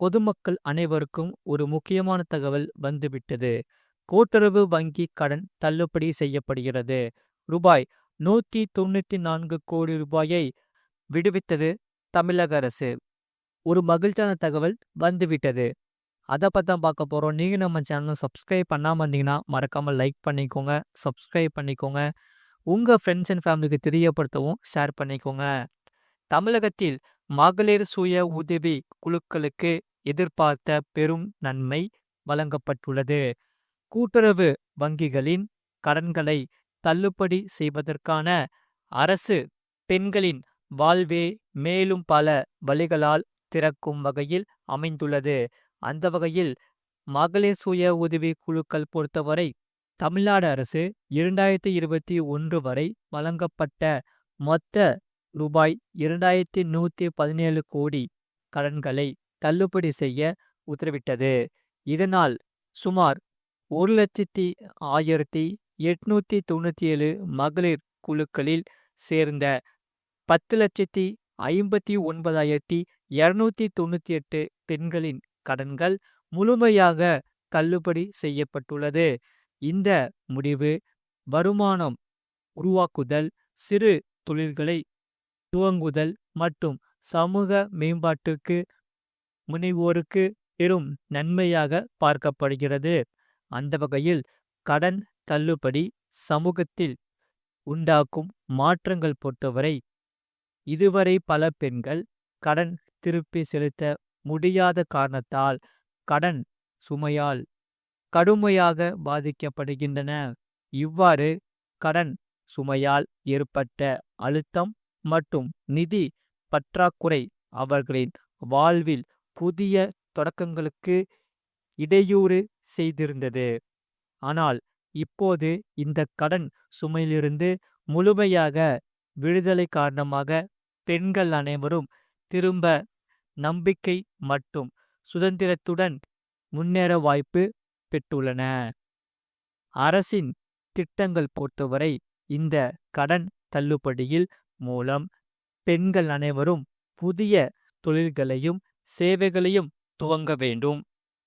பொதுமக்கள் அனைவருக்கும் ஒரு முக்கியமான தகவல் வந்துவிட்டது. கூட்டுறவு வங்கி கடன் தள்ளுபடி செய்யப்படுகிறது. ரூபாய் 194 கோடி ரூபாயை விடுவித்தது தமிழக அரசு. ஒரு மகிழ்ச்சியான தகவல் வந்துவிட்டது. அதை பத்தி தான் பார்க்க போறோம். நீங்க நம்ம சேனலை சப்ஸ்கிரைப் பண்ணாம இருந்தீங்கன்னா மறக்காம லைக் பண்ணிக்கோங்க, சப்ஸ்கிரைப் பண்ணிக்கோங்க. உங்க ஃப்ரெண்ட்ஸ் அண்ட் ஃபேமிலிக்கு தெரியப்படுத்தவும் ஷேர் பண்ணிக்கோங்க. தமிழகத்தில் மகளிர் சுய உதவி குழுக்களுக்கு எதிர்பார்த்த பெரும் நன்மை வழங்கப்பட்டுள்ளது. கூட்டுறவு வங்கிகளின் கடன்களை தள்ளுபடி செய்வதற்கான அரசு பெண்களின் வாழ்வே மேலும் பல வழிகளால் திறக்கும் வகையில் அமைந்துள்ளது. அந்த வகையில் மகளிர் சுய உதவி குழுக்கள் பொறுத்தவரை தமிழ்நாடு அரசு 2021 வரை வழங்கப்பட்ட மொத்த ரூபாய் 2117 கோடி கடன்களை தள்ளுபடி செய்ய உத்தரவிட்டது. இதனால் சுமார் 1,0897 மகளிர் குழுக்களில் சேர்ந்த 10,59,298 பெண்களின் கடன்கள் முழுமையாக தள்ளுபடி செய்யப்பட்டுள்ளது. இந்த முடிவு வருமானம் உருவாக்குதல், சிறு தொழில்களை துவங்குதல் மற்றும் சமூக மேம்பாட்டுக்கு முனைவோருக்கு பெரும் நன்மையாக பார்க்கப்படுகிறது. அந்த வகையில் கடன் தள்ளுபடி சமூகத்தில் உண்டாக்கும் மாற்றங்கள் பொறுத்தவரை இதுவரை பல பெண்கள் கடன் திருப்பி செலுத்த முடியாத காரணத்தால் கடன் சுமையால் கடுமையாக பாதிக்கப்படுகின்றன. இவ்வாறு கடன் சுமையால் ஏற்பட்ட அழுத்தம் மற்றும் நிதி பற்றாக்குறை அவர்களின் வாழ்வில் புதிய தொடக்கங்களுக்கு இடையூறு செய்திருந்தது. ஆனால் இப்போது இந்த கடன் சுமையிலிருந்து முழுமையாக விடுதலை காரணமாக பெண்கள் அனைவரும் திரும்ப நம்பிக்கை மற்றும் சுதந்திரத்துடன் முன்னேற வாய்ப்பு பெற்றுள்ளன. அரசின் திட்டங்கள் பொறுத்தவரை இந்த கடன் தள்ளுபடியில் மூலம் பெண்கள் அனைவரும் புதிய தொழில்களையும் சேவைகளையும் துவங்க வேண்டும்.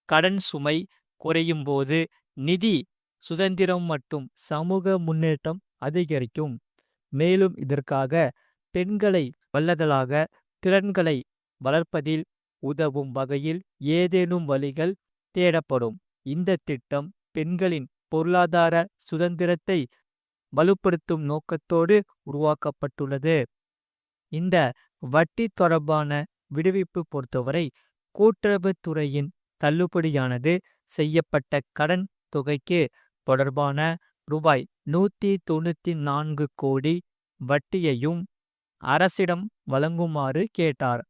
கடன் சுமை குறையும் போது நிதி சுதந்திரம் மற்றும் சமூக முன்னேற்றம் அதிகரிக்கும். மேலும் இதற்காக பெண்களை வல்லதலாக திறன்களை வளர்ப்பதில் உதவும் வகையில் ஏதேனும் வழிகள் தேடப்படும். இந்த திட்டம் பெண்களின் பொருளாதார சுதந்திரத்தை வலுப்படுத்தும் நோக்கத்தோடு உருவாக்கப்பட்டுள்ளது. இந்த வட்டி தொடர்பான விடுவிப்பு பொறுத்தவரை கூட்டுறவு துறையின் தள்ளுபடியானது செய்யப்பட்ட கடன் தொகைக்கு தொடர்பான ரூபாய் 194 கோடி வட்டியையும் அரசிடம் வழங்குமாறு கேட்டார்.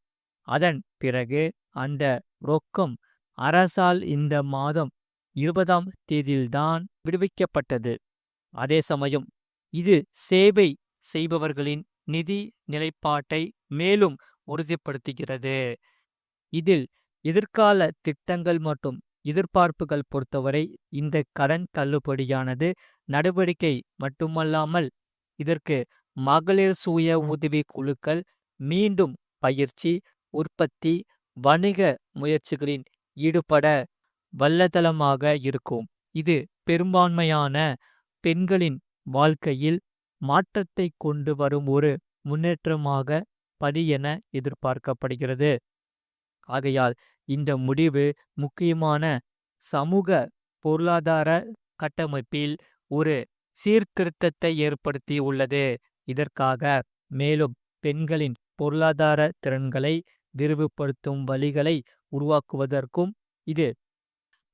அதன் பிறகு அந்த ரொக்கம் அரசால் இந்த மாதம் 20ஆம் தேதியில்தான் விடுவிக்கப்பட்டது. அதே சமயம் இது சேவை செய்பவர்களின் நிதி நிலைப்பாட்டை மேலும் உறுதிப்படுத்துகிறது. இதில் எதிர்கால திட்டங்கள் மற்றும் எதிர்பார்ப்புகள் பொறுத்தவரை இந்த கடன் தள்ளுபடியானது நடவடிக்கை மட்டுமல்லாமல் இதற்கு மகளிர் சுய உதவி குழுக்கள் மீண்டும் பயிற்சி, உற்பத்தி, வணிக முயற்சிகளில் ஈடுபட வல்லதளமாக இருக்கும். இது பெரும்பான்மையான பெண்களின் வாழ்க்கையில் மாற்றத்தை கொண்டு வரும் ஒரு முன்னேற்றமாக படி என எதிர்பார்க்கப்படுகிறது. ஆகையால் இந்த முடிவு முக்கியமான சமூக பொருளாதார கட்டமைப்பில் ஒரு சீர்திருத்தத்தை ஏற்படுத்தி உள்ளது. இதற்காக மேலும் பெண்களின் பொருளாதார திறன்களை விரிவுபடுத்தும் வழிகளை உருவாக்குவதற்கும் இது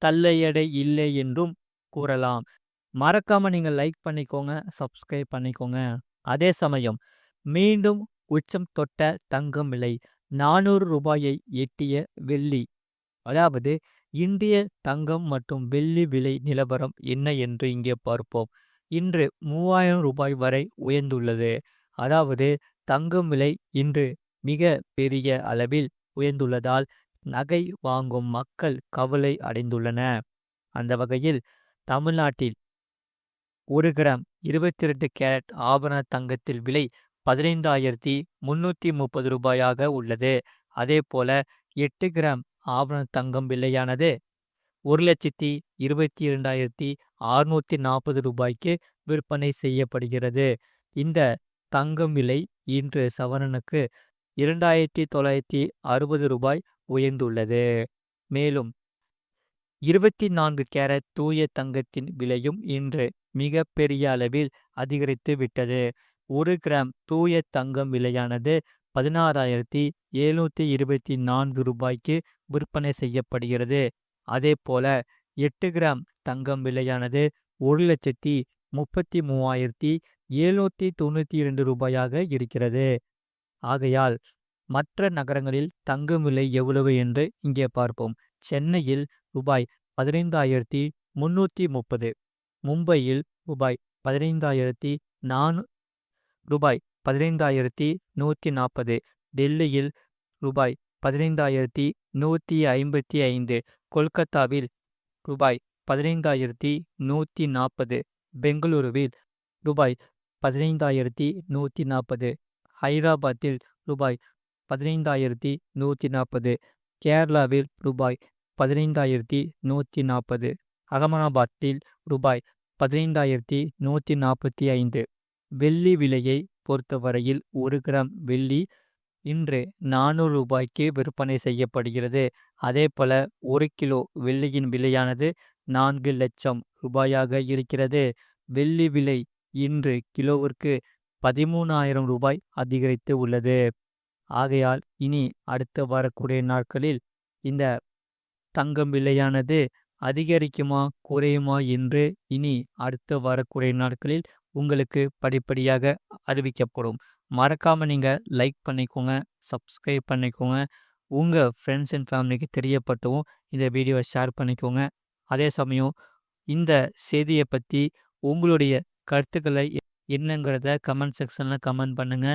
தள்ளையடை இல்லை என்றும் கூறலாம். மறக்காம நீங்க லைக் பண்ணிக்கோங்க, சப்ஸ்கிரைப் பண்ணிக்கோங்க. அதே சமயம் மீண்டும் உச்சம் தொட்ட தங்கம் விலை 400 ரூபாயை எட்டிய வெள்ளி. அதாவது இந்திய தங்கம் மற்றும் வெள்ளி விலை நிலவரம் என்ன என்று இங்கே பார்ப்போம். இன்று 3000 ரூபாய் வரை உயர்ந்துள்ளது. அதாவது தங்கம் விலை இன்று மிக பெரிய அளவில் உயர்ந்துள்ளதால் நகை வாங்கும் மக்கள் கவலை அடைந்துள்ளன. அந்த வகையில் தமிழ்நாட்டில் 1 கிராம் 22 கேரட் ஆபரண தங்கத்தில் விலை 15,330 ரூபாயாக உள்ளது. அதே போல 8 கிராம் ஆபரண தங்கம் விலையானது ரூ. 1,22,640 விற்பனை செய்யப்படுகிறது. இந்த தங்கம் விலை இன்று சவரனுக்கு ரூ. 2,960 உயர்ந்துள்ளது. மேலும் 24 கேரட் தூய தங்கத்தின் விலையும் இன்று மிக பெரிய அளவில் அதிகரித்து விட்டது. 1 கிராம் தூய தங்கம் விலையானது ரூ. 16,724 விற்பனை செய்யப்படுகிறது. அதேபோல 8 கிராம் தங்கம் விலையானது ரூ. 1,33,792 இருக்கிறது. ஆகையால் மற்ற நகரங்களில் தங்கம் விலை எவ்வளவு என்று இங்கே பார்ப்போம். சென்னையில் ரூபாய் 15,330, மும்பையில் ரூபாய் 15,140, டெல்லியில் ரூபாய் 15,155, கொல்கத்தாவில் ரூபாய் 15,140, பெங்களூருவில் ரூபாய் 15,140, ஹைதராபாத்தில் ரூபாய் 15,140, கேரளாவில் ரூபாய் 15,140, அகமதாபாத்தில் ரூபாய் 15,145. வெள்ளி விலையை பொறுத்தவரையில் 1 கிராம் வெள்ளி இன்று ரூ. 400 விற்பனை செய்யப்படுகிறது. அதேபோல 1 கிலோ வெள்ளியின் விலையானது 4 லட்சம் ரூபாயாக இருக்கிறது. வெள்ளி விலை இன்று கிலோவிற்கு ரூ. 13,000 அதிகரித்து உள்ளது. ஆகையால் இனி அடுத்து வரக்கூடிய நாட்களில் இந்த தங்கம் விலையானது அதிகரிக்குமா குறையுமா என்று இனி அடுத்து வரக்கூடிய நாட்களில் உங்களுக்கு படிப்படியாக அறிவிக்கப்படும். மறக்காம நீங்க லைக் பண்ணிக்கோங்க, சப்ஸ்கிரைப் பண்ணிக்கோங்க. உங்க ஃப்ரெண்ட்ஸ் அண்ட் ஃபேமிலிக்கு தெரியப்பட்டவும் இந்த வீடியோவை ஷேர் பண்ணிக்கோங்க. அதே சமயம் இந்த செய்தியை பற்றி உங்களுடைய கருத்துக்களை என்னங்கிறத கமெண்ட் செக்ஷனில் கமெண்ட் பண்ணுங்க.